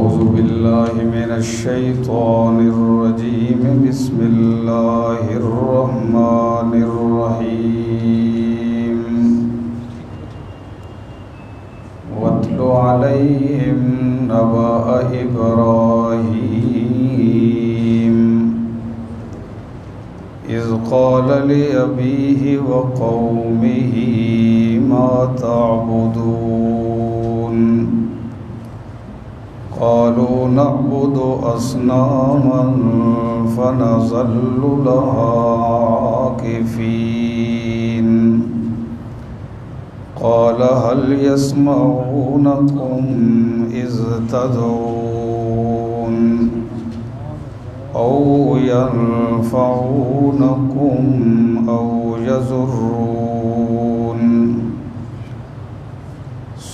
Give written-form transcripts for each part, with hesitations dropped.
أعوذ بالله من الشيطان الرجيم بسم الله الرحمن الرحيم واتل عليهم نبأ إبراهيم إذ قال لأبيه وقومه ما تعبدون قالوا نعبد أصناما فنظل لها عاكفين قال هل يسمعونكم إذ تدعون أو ينفعونكم أو يضرون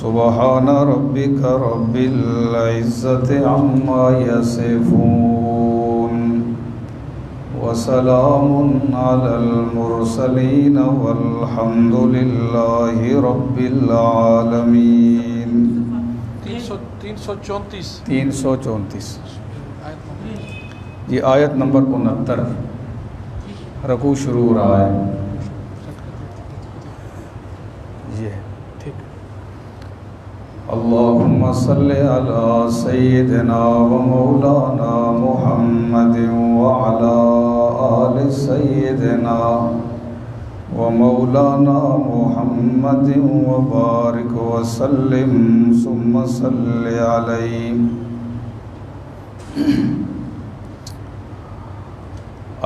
سبحان ربك رب العزة عما يصفون وسلام على المرسلين والحمد لله رب العالمين 334 یہ آیت نمبر 69 رکوع شروع ہو رہا ہے. یہ ٹھیک. اللہم صلی علی سیدنا و مولانا محمد وعلی آل سیدنا و مولانا محمد وبارک وسلم ثم صلی علیہ.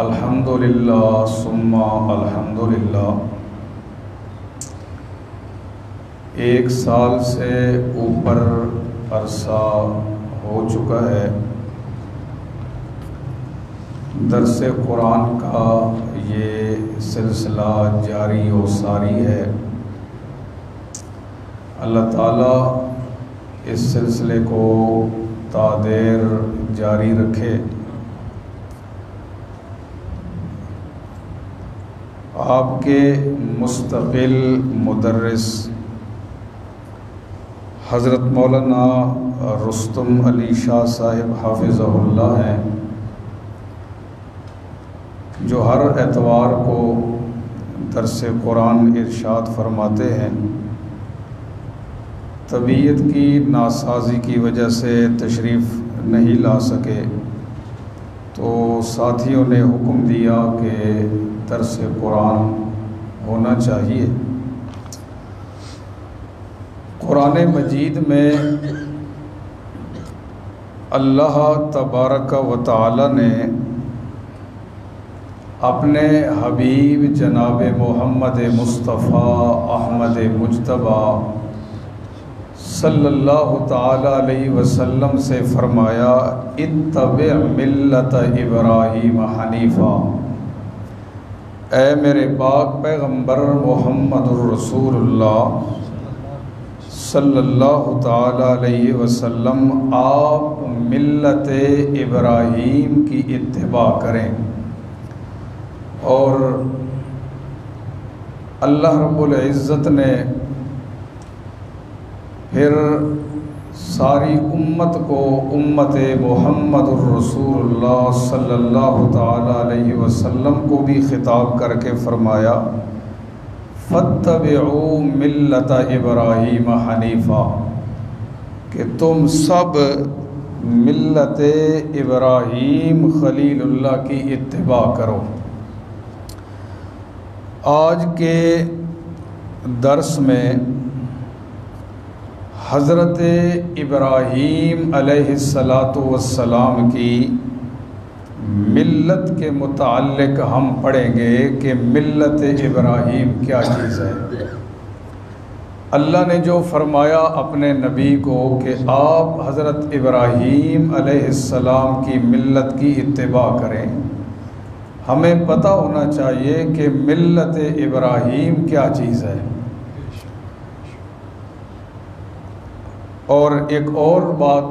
الحمدللہ ثم الحمدللہ. 1 سال سے اوپر عرصہ ہو چکا ہے درس قرآن کا یہ سلسلہ جاری و ساری ہے. اللہ تعالیٰ اس سلسلے کو تا دیر جاری رکھے. آپ کے مستقل مدرس حضرت مولانا رستم علی شاہ صاحب حافظہ اللہ ہیں، جو ہر اتوار کو درس قرآن ارشاد فرماتے ہیں. طبیعت کی ناسازی کی وجہ سے تشریف نہیں لا سکے تو ساتھیوں نے حکم دیا کہ درس قرآن ہونا چاہیے. قرآن مجید میں اللہ تبارک و تعالی نے اپنے حبیب جناب محمد مصطفیٰ احمد مجتبیٰ صلی اللہ تعالی علیہ وسلم سے فرمایا اتبع ملت ابراہیم حنیفا. اے میرے پاک پیغمبر محمد الرسول اللہ صلی اللہ تعالی علیہ وسلم آپ ملت ابراہیم کی اتباع کریں. اور اللہ رب العزت نے پھر ساری امت کو امت محمد الرسول اللہ صلی اللہ تعالی علیہ وسلم کو بھی خطاب کر کے فرمایا فاتبعوا ملت ابراہیم حنیفا، کہ تم سب ملت ابراہیم خلیل اللہ کی اتباع کرو. آج کے درس میں حضرت ابراہیم علیہ السلام کی ملت کے متعلق ہم پڑھیں گے کہ ملت ابراہیم کیا چیز ہے. اللہ نے جو فرمایا اپنے نبی کو کہ آپ حضرت ابراہیم علیہ السلام کی ملت کی اتباع کریں، ہمیں پتہ ہونا چاہیے کہ ملت ابراہیم کیا چیز ہے. اور ایک اور بات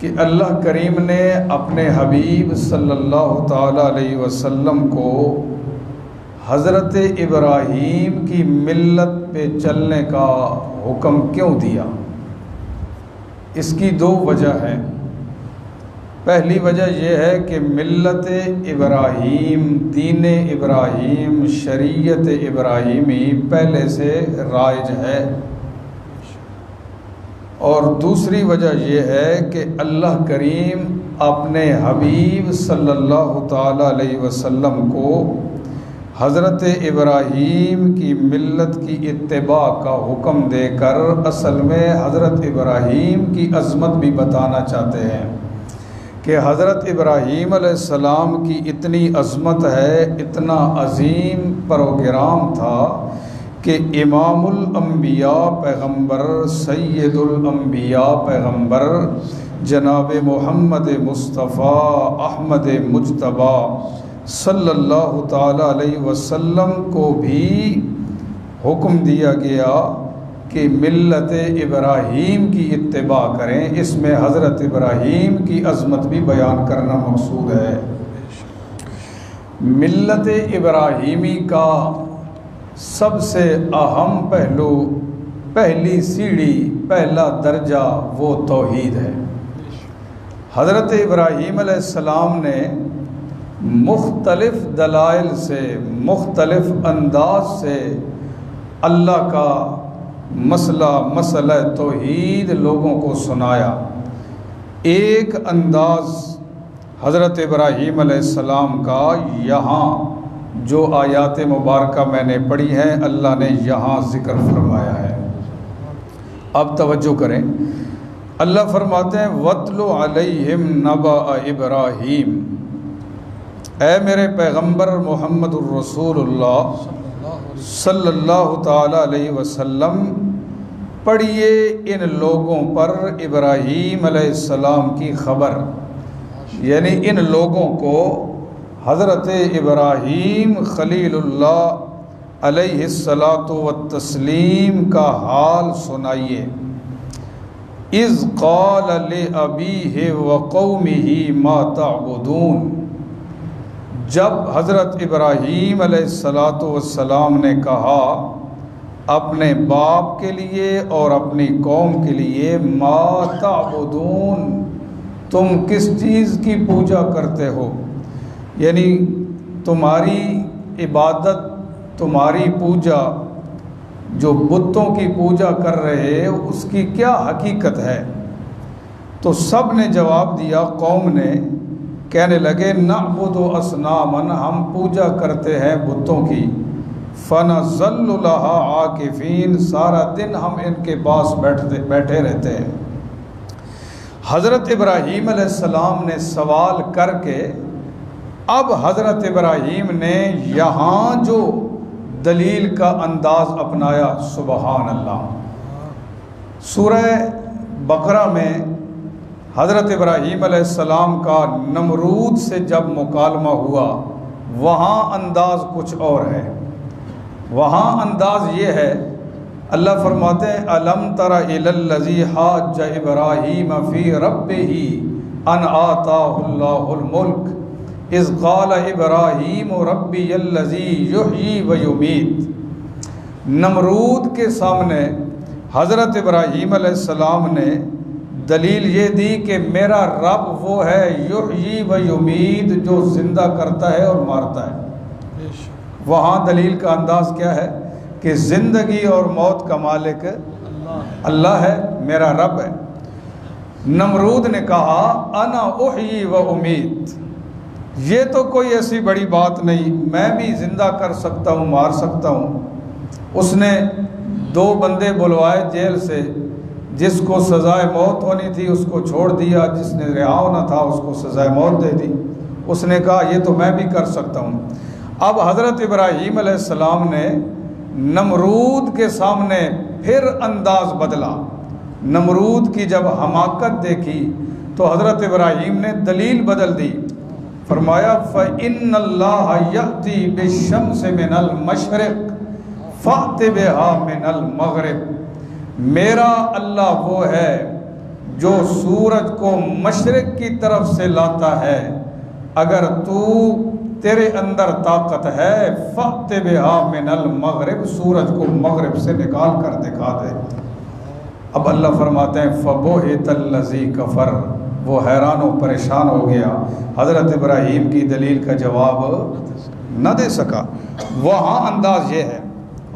کہ اللہ کریم نے اپنے حبیب صلی اللہ تعالی علیہ وسلم کو حضرت ابراہیم کی ملت پہ چلنے کا حکم کیوں دیا؟ اس کی دو وجہ ہیں۔ پہلی وجہ یہ ہے کہ ملت ابراہیم، دین ابراہیم، شریعت ابراہیمی پہلے سے رائج ہے، اور دوسری وجہ یہ ہے کہ اللہ کریم اپنے حبیب صلی اللہ تعالی علیہ وسلم کو حضرت ابراہیم کی ملت کی اتباع کا حکم دے کر اصل میں حضرت ابراہیم کی عظمت بھی بتانا چاہتے ہیں کہ حضرت ابراہیم علیہ السلام کی اتنی عظمت ہے، اتنا عظیم پروگرام تھا کہ امام الانبیاء پیغمبر، سید الانبیاء پیغمبر جناب محمد مصطفیٰ احمد مجتبی صلی اللہ تعالی علیہ وسلم کو بھی حکم دیا گیا کہ ملت ابراہیم کی اتباع کریں۔ اس میں حضرت ابراہیم کی عظمت بھی بیان کرنا مقصود ہے۔ ملت ابراہیمی کا سب سے اہم پہلو، پہلی سیڑھی، پہلا درجہ وہ توحید ہے۔ حضرت ابراہیم علیہ السلام نے مختلف دلائل سے، مختلف انداز سے اللہ کا مسئلہ توحید لوگوں کو سنایا۔ ایک انداز حضرت ابراہیم علیہ السلام کا یہاں جو آیات مبارکہ میں نے پڑھی ہیں اللہ نے یہاں ذکر فرمایا ہے۔ اب توجہ کریں، اللہ فرماتے ہیں وَاتْلُ عَلَيْهِمْ نَبَأَ إِبْرَاهِيمَ، اے میرے پیغمبر محمد الرسول اللہ صلی اللہ تعالی علیہ وسلم، پڑھیے ان لوگوں پر ابراہیم علیہ السلام کی خبر، یعنی ان لوگوں کو حضرت ابراہیم خلیل اللہ علیہ الصلاۃ والتسلیم کا حال سنائیے۔ اذ قال لأبیہ وقومہ ما تعبدون، جب حضرت ابراہیم علیہ الصلاۃ والسلام نے کہا اپنے باپ کے لیے اور اپنی قوم کے لیے ما تعبدون، تم کس چیز کی پوجا کرتے ہو، یعنی تمہاری عبادت، تمہاری پوجا، جو بتوں کی پوجا کر رہے اس کی کیا حقیقت ہے؟ تو سب نے جواب دیا، قوم نے کہنے لگے نعبد اصناما، ہم پوجا کرتے ہیں بتوں کی، فنظل لها عاکفین، سارا دن ہم ان کے پاس بیٹھے رہتے ہیں۔ حضرت ابراہیم علیہ السلام نے سوال کر کے اب حضرت ابراہیم نے یہاں جو دلیل کا انداز اپنایا، سبحان اللہ۔ سورہ بقرہ میں حضرت ابراہیم علیہ السلام کا نمرود سے جب مکالمہ ہوا، وہاں انداز کچھ اور ہے، وہاں انداز یہ ہے، اللہ فرماتے ہیں الم تر الی الذی حاج ابراہیم فی ربہ ان آتاہ اللہ الملک اذ قال ابراہیم ربی الذی یحیی و یمیت۔ نمرود کے سامنے حضرت ابراہیم علیہ السلام نے دلیل یہ دی کہ میرا رب وہ ہے یحیی و یمیت، جو زندہ کرتا ہے اور مارتا ہے۔ وہاں دلیل کا انداز کیا ہے کہ زندگی اور موت کا مالک اللہ ہے، میرا رب ہے۔ نمرود نے کہا انا احیی و امیت، یہ تو کوئی ایسی بڑی بات نہیں، میں بھی زندہ کر سکتا ہوں، مار سکتا ہوں۔ اس نے 2 بندے بلوائے جیل سے، جس کو سزائے موت ہونی تھی اس کو چھوڑ دیا، جس نے رہا ہونا تھا اس کو سزائے موت دے دی۔ اس نے کہا یہ تو میں بھی کر سکتا ہوں۔ اب حضرت ابراہیم علیہ السلام نے نمرود کے سامنے پھر انداز بدلا، نمرود کی جب حماقت دیکھی تو حضرت ابراہیم نے دلیل بدل دی، فرمایا فَإِنَّ اللَّهَ يَأْتِي بِالشَّمْسِ مِنَ الْمَشْرِقِ فَأْتِ بِهَا مِنَ الْمَغْرِبِ، میرا اللہ وہ ہے جو سورج کو مشرق کی طرف سے لاتا ہے، اگر تیرے اندر طاقت ہے فَأْتِ بِهَا مِنَ الْمَغْرِبِ، سورج کو مغرب سے نکال کر دکھا دے۔ اب اللہ فرماتے ہیں فَبُہِتَ الَّذِي كَفَرَ، وہ حیران و پریشان ہو گیا، حضرت ابراہیم کی دلیل کا جواب نہ دے سکا۔ وہاں انداز یہ ہے،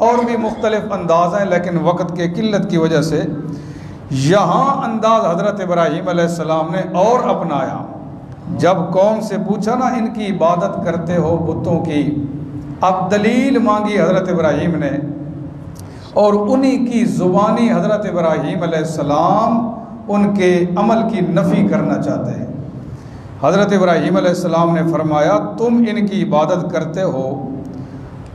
اور بھی مختلف انداز ہیں لیکن وقت کے قلت کی وجہ سے یہاں انداز حضرت ابراہیم علیہ السلام نے اور اپنایا۔ جب قوم سے پوچھا نا ان کی عبادت کرتے ہو بتوں کی، اب دلیل مانگی حضرت ابراہیم نے، اور انہی کی زبانی حضرت ابراہیم علیہ السلام ان کے عمل کی نفی کرنا چاہتے ہیں۔ حضرت ابراہیم علیہ السلام نے فرمایا تم ان کی عبادت کرتے ہو،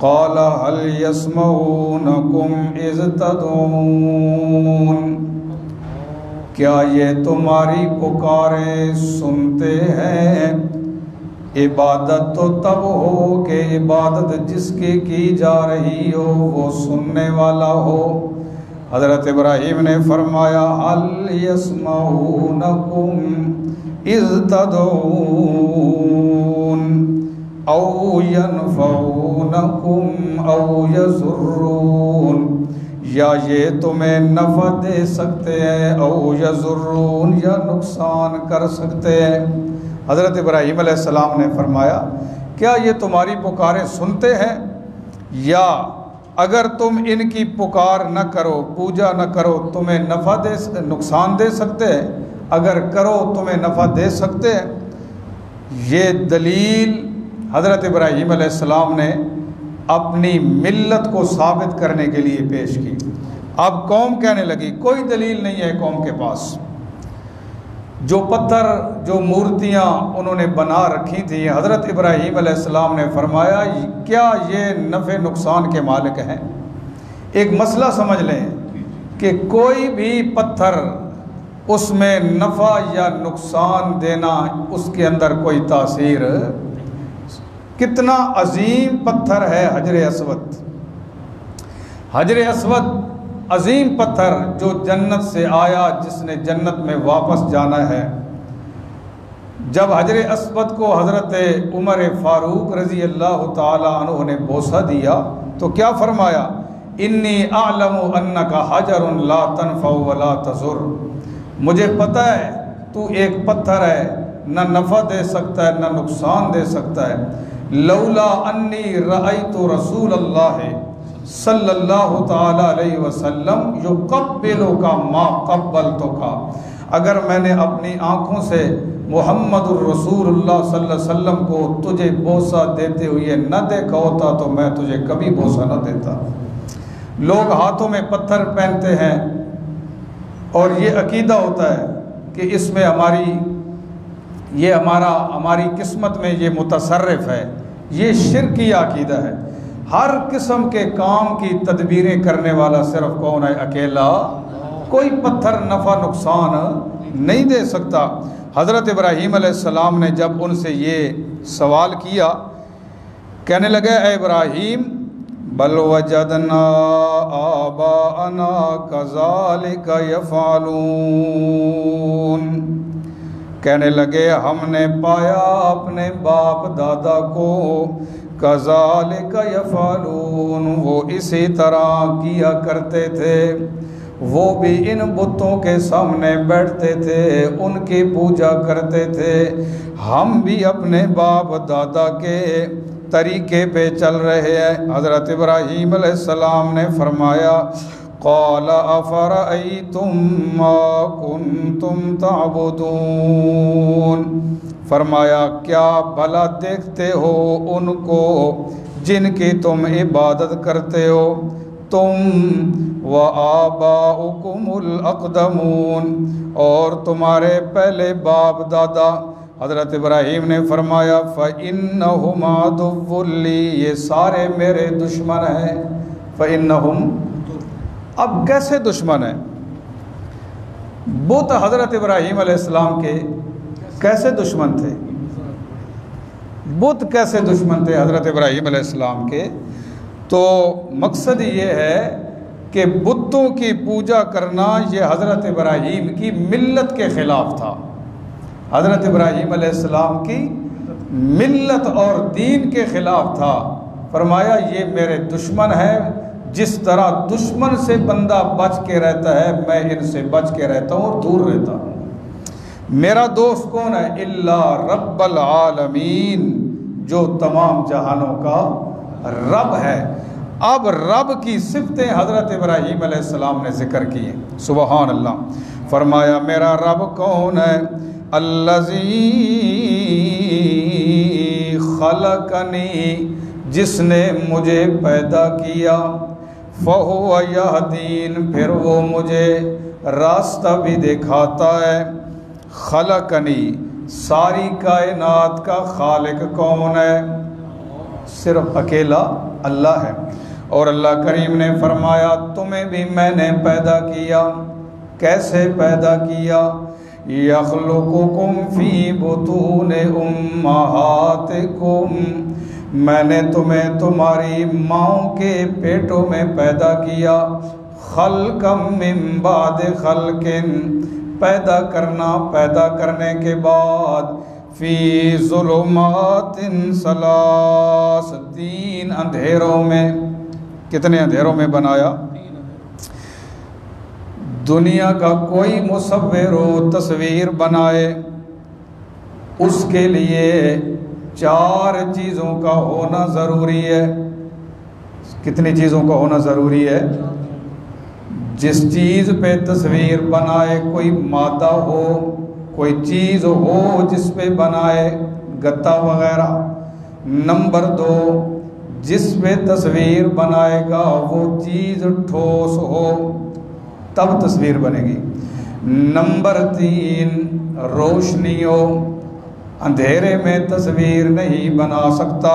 قال هل يسمعونكم اذ تدعون، کیا یہ تمہاری پکاریں سنتے ہیں؟ عبادت تو تب ہو کہ عبادت جس کی جا رہی ہو وہ سننے والا ہو۔ حضرت ابراہیم نے فرمایا هل يسمعونكم اذ تدعون او ينفعونكم او يضرون، یا یہ تمہیں نفع دے سکتے ہیں، او یضرون، یا نقصان کر سکتے ہیں۔ حضرت ابراہیم علیہ السلام نے فرمایا کیا یہ تمہاری پکاریں سنتے ہیں، یا اگر تم ان کی پکار نہ کرو، پوجا نہ کرو، تمہیں نقصان دے سکتے ہیں، اگر کرو تمہیں نفع دے سکتے ہیں۔ یہ دلیل حضرت ابراہیم علیہ السلام نے اپنی ملت کو ثابت کرنے کے لیے پیش کی۔ اب قوم کہنے لگی کوئی دلیل نہیں ہے قوم کے پاس، جو پتھر، جو مورتیاں انہوں نے بنا رکھی تھیں، حضرت ابراہیم علیہ السلام نے فرمایا کیا یہ نفع نقصان کے مالک ہیں؟ ایک مسئلہ سمجھ لیں کہ کوئی بھی پتھر اس میں نفع یا نقصان دینا، اس کے اندر کوئی تاثیر، کتنا عظیم پتھر ہے حجر اسود۔ حجر اسود عظیم پتھر جو جنت سے آیا، جس نے جنت میں واپس جانا ہے۔ جب حجر اسود کو حضرت عمر فاروق رضی اللہ تعالی عنہ نے بوسہ دیا تو کیا فرمایا؟ انی اعلم انک حجر لا تنفع ولا تضر، مجھے پتہ ہے تو ایک پتھر ہے، نہ نفع دے سکتا ہے نہ نقصان دے سکتا ہے۔ لولا انی رأیت رسول اللہ صلی اللہ تعالی علیہ وسلم یقبلک ما قبلتک، اگر میں نے اپنی آنکھوں سے محمد الرسول اللہ صلی اللہ علیہ وسلم کو تجھے بوسہ دیتے ہوئے نہ دیکھا ہوتا تو میں تجھے کبھی بوسہ نہ دیتا۔ لوگ ہاتھوں میں پتھر پہنتے ہیں اور یہ عقیدہ ہوتا ہے کہ اس میں ہماری قسمت میں یہ متصرف ہے، یہ شرکی عقیدہ ہے۔ ہر قسم کے کام کی تدبیریں کرنے والا صرف کون ہے؟ اکیلا، کوئی پتھر نفع نقصان نہیں دے سکتا۔ حضرت ابراہیم علیہ السلام نے جب ان سے یہ سوال کیا، کہنے لگے اے ابراہیم بل وجدنا آباءنا کذالک یفعلون، کہنے لگے ہم نے پایا اپنے باپ دادا کو کذالک یفعلون، وہ اسی طرح کیا کرتے تھے، وہ بھی ان بتوں کے سامنے بیٹھتے تھے، ان کی پوجا کرتے تھے، ہم بھی اپنے باپ دادا کے طریقے پہ چل رہے ہیں۔ حضرت ابراہیم علیہ السلام نے فرمایا قال افرأیتم ما کنتم تعبدون، فرمایا کیا بھلا دیکھتے ہو ان کو جن کی تم عبادت کرتے ہو، تم وآباؤکم الاقدمون، اور تمہارے پہلے باپ دادا۔ حضرت ابراہیم نے فرمایا فَإِنَّهُمْ عَدُوٌّ لِّي، یہ سارے میرے دشمن ہیں۔ فَإِنَّهُمْ، اب کیسے دشمن ہیں؟ بت حضرت ابراہیم علیہ السلام کے کیسے دشمن تھے؟ بت کیسے دشمن تھے حضرت ابراہیم علیہ السلام کے؟ تو مقصد یہ ہے کہ بتوں کی پوجا کرنا یہ حضرت ابراہیم کی ملت کے خلاف تھا۔ حضرت ابراہیم علیہ السلام کی ملت اور دین کے خلاف تھا۔ فرمایا یہ میرے دشمن ہیں، جس طرح دشمن سے بندہ بچ کے رہتا ہے میں ان سے بچ کے رہتا ہوں اور دور رہتا ہوں۔ میرا دوست کون ہے؟ الا رب العالمین، جو تمام جہانوں کا رب ہے۔ اب رب کی صفتیں حضرت ابراہیم علیہ السلام نے ذکر کی ہیں، سبحان اللہ۔ فرمایا میرا رب کون ہے؟ الذی خلقنی، جس نے مجھے پیدا کیا، فہو یہدین، پھر وہ مجھے راستہ بھی دکھاتا ہے۔ خلقنی، ساری کائنات کا خالق کون ہے؟ صرف اکیلا اللہ ہے۔ اور اللہ کریم نے فرمایا تمہیں بھی میں نے پیدا کیا۔ کیسے پیدا کیا؟ یخلقکم فی بطون امہاتکم، میں نے تمہیں تمہاری ماؤں کے پیٹوں میں پیدا کیا۔ خلقم من بعد خلق، پیدا کرنے کے بعد، فی ظلمات ثلاث، 3 اندھیروں میں۔ کتنے اندھیروں میں بنایا؟ دنیا کا کوئی مصور و تصویر بنائے اس کے لیے 4 چیزوں کا ہونا ضروری ہے۔ کتنی چیزوں کا ہونا ضروری ہے؟ جس چیز پہ تصویر بنائے، کوئی مادہ ہو، کوئی چیز ہو جس پہ بنائے، گتا وغیرہ۔ نمبر 2، جس پہ تصویر بنائے گا وہ چیز ٹھوس ہو، تب تصویر بنے گی۔ نمبر 3، روشنی ہو، اندھیرے میں تصویر نہیں بنا سکتا۔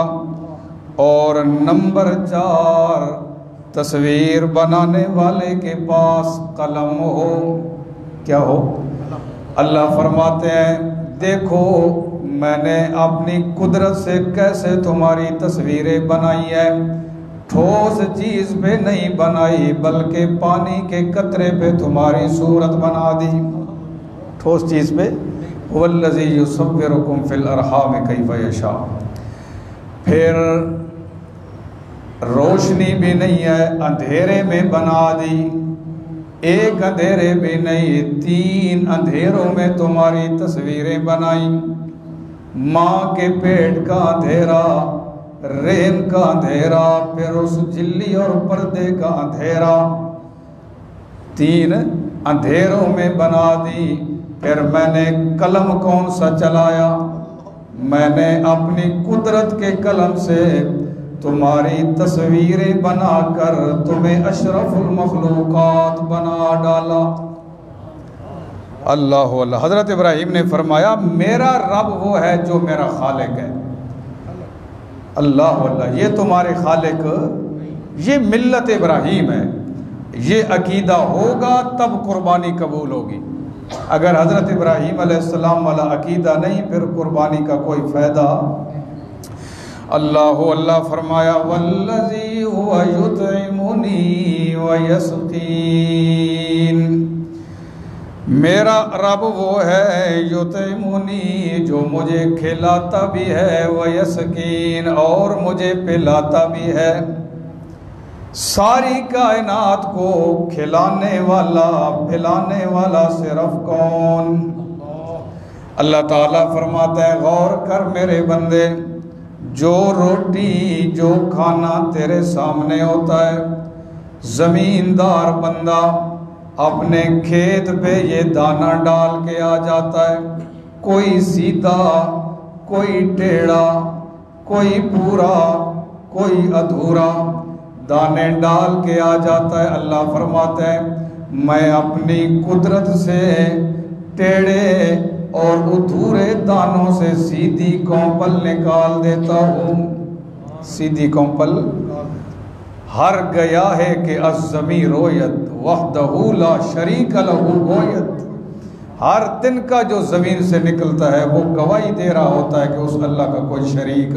اور نمبر 4، تصویر بنانے والے کے پاس قلم ہو۔ کیا ہو؟ اللہ فرماتے ہیں دیکھو میں نے اپنی قدرت سے کیسے تمہاری تصویریں بنائی ہیں، ٹھوس چیز پہ نہیں بنائی بلکہ پانی کے قطرے پہ تمہاری صورت بنا دی، ٹھوس چیز پہ۔ والذی یصورکم فی الارحام کیف یشاء۔ پھر روشنی بھی نہیں ہے، اندھیرے میں بنا دی۔ ایک اندھیرے بھی نہیں، 3 اندھیروں میں تمہاری تصویریں بنائی۔ ماں کے پیٹ کا اندھیرا، رحم کا اندھیرا، پھر اس جھلی اور پردے کا اندھیرا، 3 اندھیروں میں بنا دی۔ پھر میں نے قلم کون سا چلایا؟ میں نے اپنی قدرت کے قلم سے تمہاری تصویریں بنا کر تمہیں اشرف المخلوقات بنا ڈالا۔ اللہ اللہ۔ حضرت ابراہیم نے فرمایا میرا رب وہ ہے جو میرا خالق ہے۔ اللہ اللہ، یہ تمہارے خالق، یہ ملت ابراہیم ہے، یہ عقیدہ ہوگا تب قربانی قبول ہوگی۔ اگر حضرت ابراہیم علیہ السلام والا عقیدہ نہیں پھر قربانی کا کوئی فائدہ۔ اللہ اللہ فرمایا والذی هو یطعمنی ویسقین، میرا رب وہ ہے یطعمنی، جو مجھے کھلاتا بھی ہے، ویسقین، اور مجھے پلاتا بھی ہے۔ ساری کائنات کو کھلانے والا پلانے والا صرف کون؟ اللہ تعالیٰ فرماتا ہے غور کر میرے بندے، جو روٹی جو کھانا تیرے سامنے ہوتا ہے، زمیندار بندہ اپنے کھیت پہ یہ دانہ ڈال کے آ جاتا ہے، کوئی سیدھا، کوئی ٹیڑھا، کوئی پورا، کوئی ادھورا، دانے ڈال کے آ جاتا ہے۔ اللہ فرماتا ہے میں اپنی قدرت سے ٹیڑھے اور ادھورے دانوں سے سیدھی کونپل نکال دیتا ہوں۔ سیدھی کونپل ہر گیا ہے کہ الضمیر رویت وحدہ لا شریک لہ گویت، ہر دن کا جو زمین سے نکلتا ہے وہ گواہی دے رہا ہوتا ہے کہ اس اللہ کا کوئی شریک۔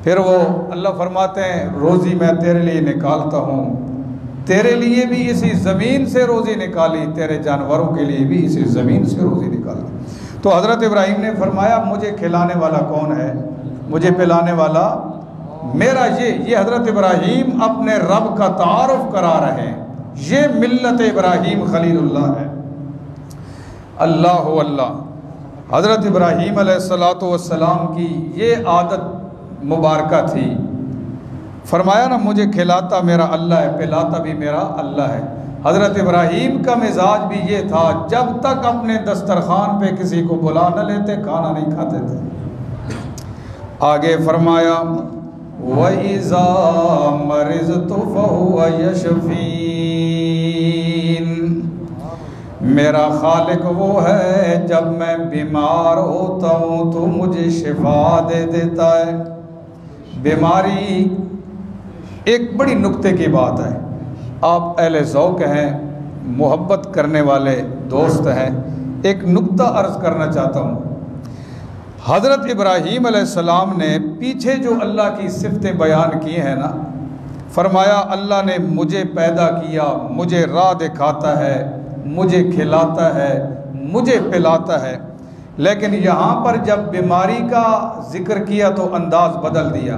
پھر وہ اللہ فرماتے ہیں روزی میں تیرے لیے نکالتا ہوں، تیرے لیے بھی اسی زمین سے روزی نکالی، تیرے جانوروں کے لیے بھی اسی زمین سے روزی نکالی۔ تو حضرت ابراہیم نے فرمایا مجھے کھلانے والا کون ہے؟ مجھے پلانے والا میرا یہ حضرت ابراہیم اپنے رب کا تعارف کرا رہے ہیں، یہ ملت ابراہیم خلیل اللہ ہے۔ اللہ اللہ، حضرت ابراہیم علیہ السلام کی یہ عادت مبارکہ تھی۔ فرمایا نا مجھے کھلاتا میرا اللہ ہے، پلاتا بھی میرا اللہ ہے۔ حضرت ابراہیم کا مزاج بھی یہ تھا، جب تک اپنے دسترخوان پہ کسی کو بلا نہ لیتے کھانا نہیں کھاتے تھے۔ آگے فرمایا وَإِذَا مَرِضْتُ فَهُوَ يَشْفِينِ، میرا خالق وہ ہے جب میں بیمار ہوتا ہوں تو مجھے شفا دے دیتا ہے۔ بیماری ایک بڑی نکتے کی بات ہے، آپ اہل ذوق ہیں، محبت کرنے والے دوست ہیں، ایک نکتہ عرض کرنا چاہتا ہوں۔ حضرت ابراہیم علیہ السلام نے پیچھے جو اللہ کی صفتیں بیان کی ہیں نا، فرمایا اللہ نے مجھے پیدا کیا، مجھے راہ دکھاتا ہے، مجھے کھلاتا ہے، مجھے پلاتا ہے، لیکن یہاں پر جب بیماری کا ذکر کیا تو انداز بدل دیا۔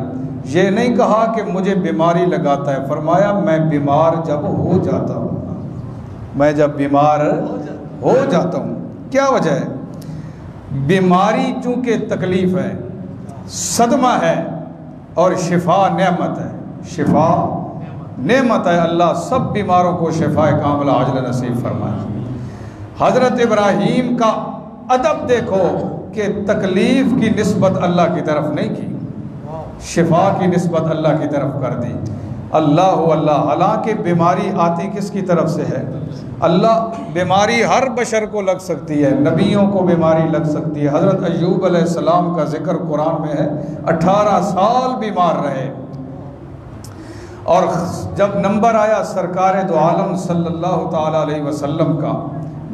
یہ نہیں کہا کہ مجھے بیماری لگاتا ہے، فرمایا میں بیمار جب ہو جاتا ہوں، میں جب بیمار ہو جاتا ہوں۔ کیا وجہ ہے؟ بیماری چونکہ تکلیف ہے، صدمہ ہے، اور شفا نعمت ہے، شفا نعمت ہے۔ اللہ سب بیماروں کو شفا کاملہ عاجلہ نصیب فرمائے۔ حضرت ابراہیم کا ادب دیکھو کہ تکلیف کی نسبت اللہ کی طرف نہیں کی، شفا کی نسبت اللہ کی طرف کر دی۔ اللہ اللہ، حالانکہ بیماری آتی کس کی طرف سے ہے؟ اللہ۔ بیماری ہر بشر کو لگ سکتی ہے، نبیوں کو بیماری لگ سکتی ہے۔ حضرت ایوب علیہ السلام کا ذکر قرآن میں ہے، 18 سال بیمار رہے، اور جب نمبر آیا سرکار دو عالم صلی اللہ تعالیٰ علیہ وسلم کا،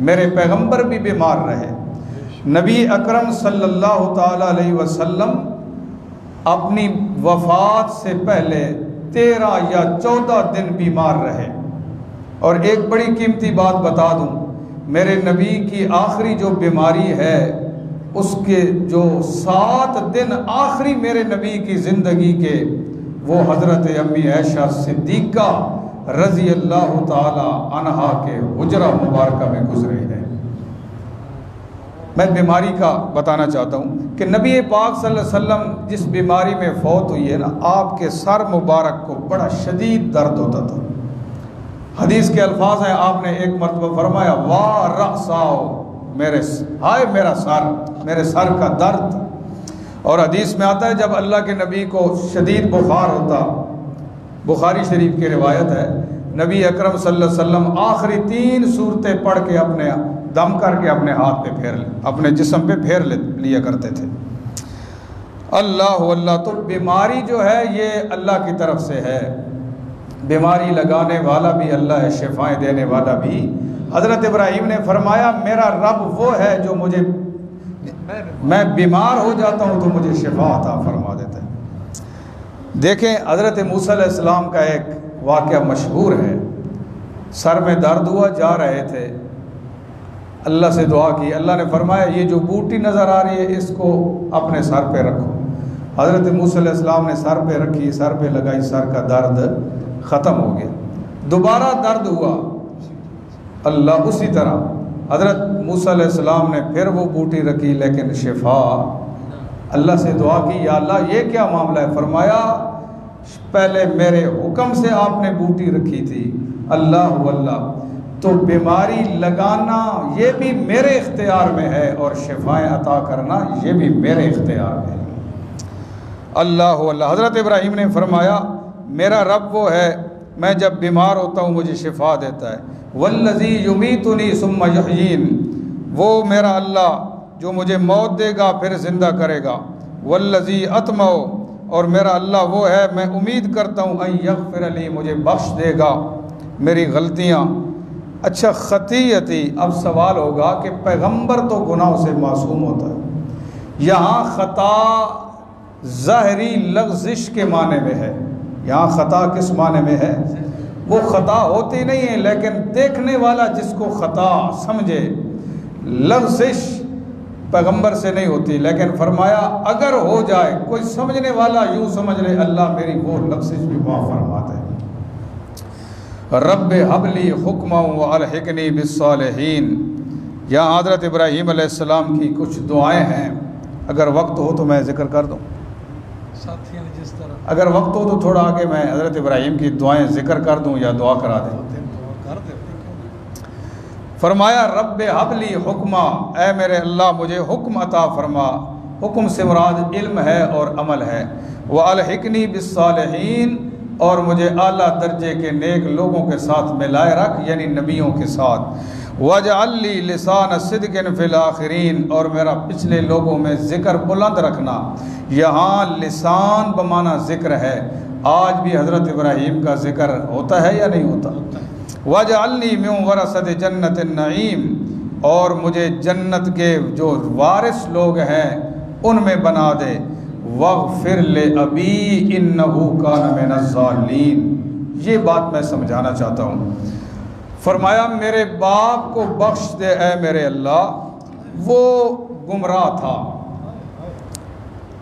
میرے پیغمبر بھی بیمار رہے۔ نبی اکرم صلی اللہ تعالیٰ علیہ وسلم اپنی وفات سے پہلے 13 یا 14 دن بیمار رہے۔ اور ایک بڑی قیمتی بات بتا دوں، میرے نبی کی آخری جو بیماری ہے، اس کے جو 7 دن آخری میرے نبی کی زندگی کے، وہ حضرت امی عائشہ صدیقہ رضی اللہ تعالی عنہا کے حجرہ مبارکہ میں گزرے ہیں۔ میں بیماری کا بتانا چاہتا ہوں کہ نبی پاک صلی اللہ علیہ وسلم جس بیماری میں فوت ہوئی ہے نا، آپ کے سر مبارک کو بڑا شدید درد ہوتا تھا۔ حدیث کے الفاظ ہیں، آپ نے ایک مرتبہ فرمایا واہ رأساؤ، ہائے میرا سر، میرے سر کا درد۔ اور حدیث میں آتا ہے جب اللہ کے نبی کو شدید بخار ہوتا، بخاری شریف کی روایت ہے، نبی اکرم صلی اللہ علیہ وسلم آخری 3 سورتیں پڑھ کے اپنے دم کر کے اپنے ہاتھ پہ اپنے جسم پہ پھیر لیا کرتے تھے۔ اللہ اللہ، تو بیماری جو ہے یہ اللہ کی طرف سے ہے، بیماری لگانے والا بھی اللہ ہے، شفائیں دینے والا بھی۔ حضرت ابراہیم نے فرمایا میرا رب وہ ہے جو مجھے، میں بیمار ہو جاتا ہوں تو مجھے شفا عطا فرما دیتا ہے۔ دیکھیں حضرت موسیٰ علیہ السلام کا ایک واقعہ مشہور ہے، سر میں درد ہوا، جا رہے تھے، اللہ سے دعا کی، اللہ نے فرمایا یہ جو بوٹی نظر آ رہی ہے اس کو اپنے سر پہ رکھو۔ حضرت موسیٰ علیہ السلام نے سر پہ رکھی، سر پہ لگائی، سر کا درد ختم ہو گیا۔ دوبارہ درد ہوا، اللہ اسی طرح حضرت موسیٰ علیہ السلام نے پھر وہ بوٹی رکھی، لیکن شفا، اللہ سے دعا کی یا اللہ یہ کیا معاملہ ہے؟ فرمایا پہلے میرے حکم سے آپ نے بوٹی رکھی تھی۔ اللہ اللہ، تو بیماری لگانا یہ بھی میرے اختیار میں ہے، اور شفائیں عطا کرنا یہ بھی میرے اختیار میں ہے۔ اللہ اللہ، حضرت ابراہیم نے فرمایا میرا رب وہ ہے، میں جب بیمار ہوتا ہوں مجھے شفا دیتا ہے۔ والذی یمیتنی ثم یحیین، وہ میرا اللہ جو مجھے موت دے گا پھر زندہ کرے گا۔ والذی اطمع، اور میرا اللہ وہ ہے میں امید کرتا ہوں ان یغفر لی، مجھے بخش دے گا میری غلطیاں۔ اچھا خطیئتی، اب سوال ہوگا کہ پیغمبر تو گناہوں سے معصوم ہوتا ہے، یہاں خطا ظاہری لغزش کے معنی میں ہے، یہاں خطا کس معنی میں ہے؟ وہ خطا ہوتی نہیں ہے، لیکن دیکھنے والا جس کو خطا سمجھے، لغزش پیغمبر سے نہیں ہوتی، لیکن فرمایا اگر ہو جائے کوئی سمجھنے والا یوں سمجھ لے اللہ میری وہ لفظ بھی معاف فرما دے۔ رب حب لی حکما والحقنی بالصالحین، یہاں حضرت ابراہیم علیہ السلام کی کچھ دعائیں ہیں، اگر وقت ہو تو میں ذکر کر دوں، اگر وقت ہو تو تھوڑا آگے میں حضرت ابراہیم کی دعائیں ذکر کر دوں یا دعا کرا دیں۔ فرمایا رب حب لی حکما، اے میرے اللہ مجھے حکم عطا فرما، حکم سے مراد علم ہے اور عمل ہے، والحقنی بالصالحین، اور مجھے اعلیٰ درجے کے نیک لوگوں کے ساتھ ملائے رکھ، یعنی نبیوں کے ساتھ، واجعل لی لسان صدق فی الآخرین، اور میرا پچھلے لوگوں میں ذکر بلند رکھنا۔ یہاں لسان بمعنی ذکر ہے، آج بھی حضرت ابراہیم کا ذکر ہوتا ہے یا نہیں ہوتا؟ واجعلنی من ورثۃ جنت النعیم، اور مجھے جنت کے جو وارث لوگ ہیں ان میں بنا دے، واغفر لأبی انہ کان من الضالین۔ یہ بات میں سمجھانا چاہتا ہوں۔ فرمایا میرے باپ کو بخش دے اے میرے اللہ، وہ گمراہ تھا۔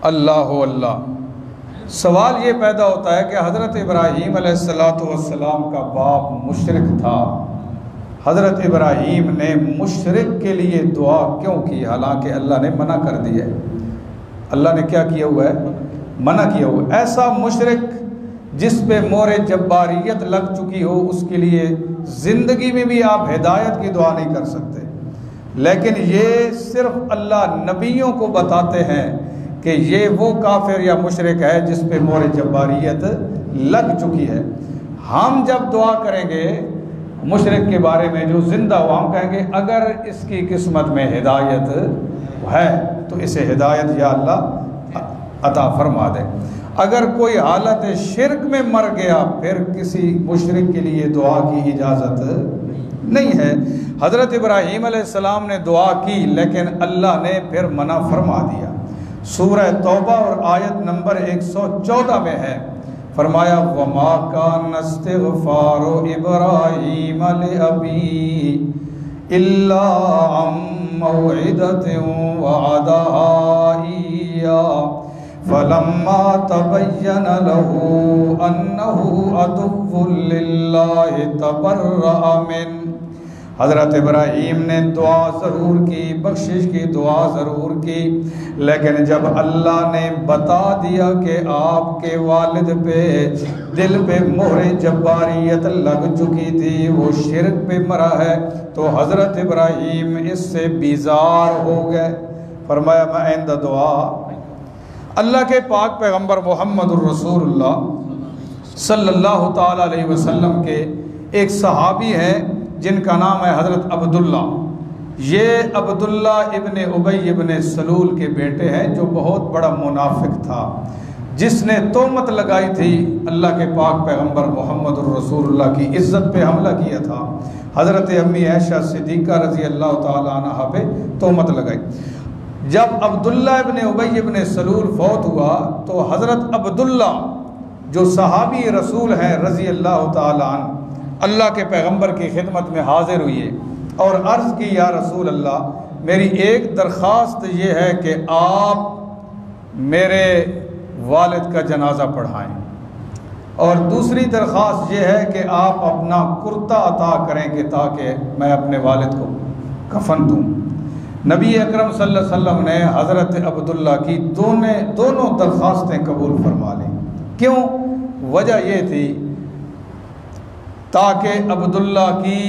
اللہ اللہ، سوال یہ پیدا ہوتا ہے کہ حضرت ابراہیم علیہ السلام کا باپ مشرک تھا، حضرت ابراہیم نے مشرک کے لیے دعا کیوں کی، حالانکہ اللہ نے منع کر دیا ہے؟ اللہ نے کیا کیا ہوا ہے؟ منع کیا ہوا ہے۔ ایسا مشرک جس پہ مور جباریت لگ چکی ہو، اس کے لیے زندگی میں بھی آپ ہدایت کی دعا نہیں کر سکتے، لیکن یہ صرف اللہ نبیوں کو بتاتے ہیں کہ یہ وہ کافر یا مشرک ہے جس پہ مور جباریت لگ چکی ہے۔ ہم جب دعا کریں گے مشرک کے بارے میں جو زندہ ہوا، ہم کہیں گے اگر اس کی قسمت میں ہدایت ہے تو اسے ہدایت یا اللہ عطا فرما دے۔ اگر کوئی حالت شرک میں مر گیا پھر کسی مشرک کے لیے دعا کی اجازت نہیں ہے۔ حضرت ابراہیم علیہ السلام نے دعا کی لیکن اللہ نے پھر منع فرما دیا۔ سورہ توبہ اور آیت نمبر 114 میں ہے، فرمایا وَمَا كَانَ اسْتِغْفَارُ إِبْرَاهِيمَ لِأَبِيهِ إِلَّا عَن مَّوْعِدَةٍ وَعَدَهَا إِيَّاهُ فَلَمَّا تَبَيَّنَ لَهُ أَنَّهُ عَدُوٌّ لِلَّهِ تَبَرَّأَ مِنْهُ۔ حضرت ابراہیم نے دعا ضرور کی، بخشش کی دعا ضرور کی، لیکن جب اللہ نے بتا دیا کہ آپ کے والد پہ دل پہ مہر جباریت لگ چکی تھی، وہ شرک پہ مرا ہے، تو حضرت ابراہیم اس سے بیزار ہو گئے۔ فرمایا میں آئندہ دعا اللہ کے پاک پیغمبر محمد الرسول اللہ صلی اللہ تعالیٰ علیہ وسلم کے ایک صحابی ہیں جن کا نام ہے حضرت عبداللہ۔ یہ عبداللہ ابن ابی ابن سلول کے بیٹے ہیں، جو بہت بڑا منافق تھا، جس نے تہمت لگائی تھی اللہ کے پاک پیغمبر محمد الرسول اللہ کی عزت پہ حملہ کیا تھا۔ حضرت امی عائشہ صدیقہ رضی اللہ تعالیٰ عنہ پہ تہمت لگائی۔ جب عبداللہ ابن ابی ابن سلول فوت ہوا تو حضرت عبداللہ جو صحابی رسول ہیں رضی اللہ تعالیٰ عنہ، اللہ کے پیغمبر کی خدمت میں حاضر ہوئے اور عرض کی یا رسول اللہ، میری ایک درخواست یہ ہے کہ آپ میرے والد کا جنازہ پڑھائیں، اور دوسری درخواست یہ ہے کہ آپ اپنا کرتا عطا کریں کہ تاکہ میں اپنے والد کو کفن دوں۔ نبی اکرم صلی اللہ علیہ وسلم نے حضرت عبداللہ کی دونوں درخواستیں قبول فرما لیں۔ کیوں؟ وجہ یہ تھی تاکہ عبداللہ کی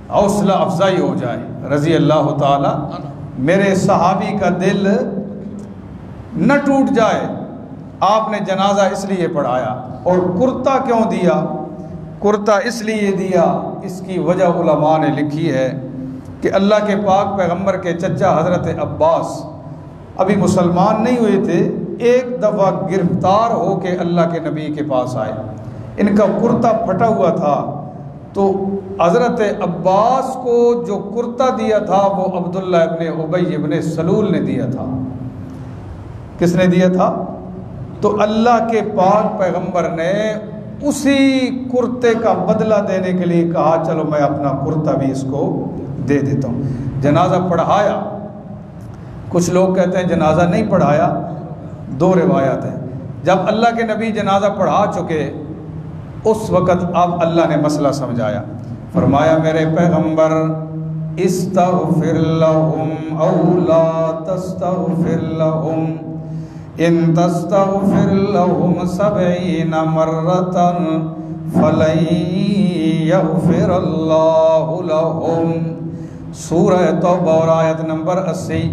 حوصلہ افزائی ہو جائے رضی اللہ تعالی، میرے صحابی کا دل نہ ٹوٹ جائے۔ آپ نے جنازہ اس لیے پڑھایا، اور کرتا کیوں دیا؟ کرتا اس لیے دیا، اس کی وجہ علماء نے لکھی ہے کہ اللہ کے پاک پیغمبر کے چچا حضرت عباس ابھی مسلمان نہیں ہوئے تھے، ایک دفعہ گرفتار ہو کے اللہ کے نبی کے پاس آئے، ان کا کرتا پھٹا ہوا تھا، تو حضرت عباس کو جو کرتا دیا تھا وہ عبداللہ ابن ابی ابن سلول نے دیا تھا۔ کس نے دیا تھا؟ تو اللہ کے پاک پیغمبر نے اسی کرتے کا بدلہ دینے کے لیے کہا چلو میں اپنا کرتا بھی اس کو دے دیتا ہوں۔ جنازہ پڑھایا، کچھ لوگ کہتے ہیں جنازہ نہیں پڑھایا، دو روایات ہیں۔ جب اللہ کے نبی جنازہ پڑھا چکے اس وقت اب اللہ نے مسئلہ سمجھایا، فرمایا میرے پیغمبر استغفر لهم او لا تستغفر لهم ان تستغفر لهم 70 مرة فلن يغفر الله لهم۔ سورہ توبہ اور آیت نمبر 80۔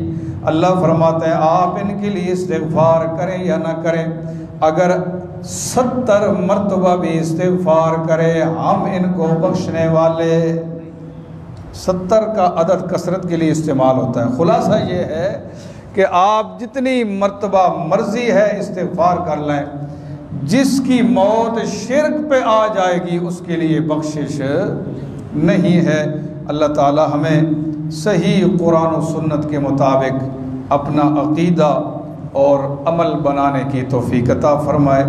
اللہ فرماتے ہیں آپ ان کے لیے استغفار کریں یا نہ کریں، اگر 70 مرتبہ بھی استغفار کرے ہم ان کو بخشنے والے۔ 70 کا عدد کثرت کے لیے استعمال ہوتا ہے۔ خلاصہ یہ ہے کہ آپ جتنی مرتبہ مرضی ہے استغفار کر لیں، جس کی موت شرک پہ آ جائے گی اس کے لیے بخشش نہیں ہے۔ اللہ تعالی ہمیں صحیح قرآن و سنت کے مطابق اپنا عقیدہ اور عمل بنانے کی توفیق عطا فرمائے۔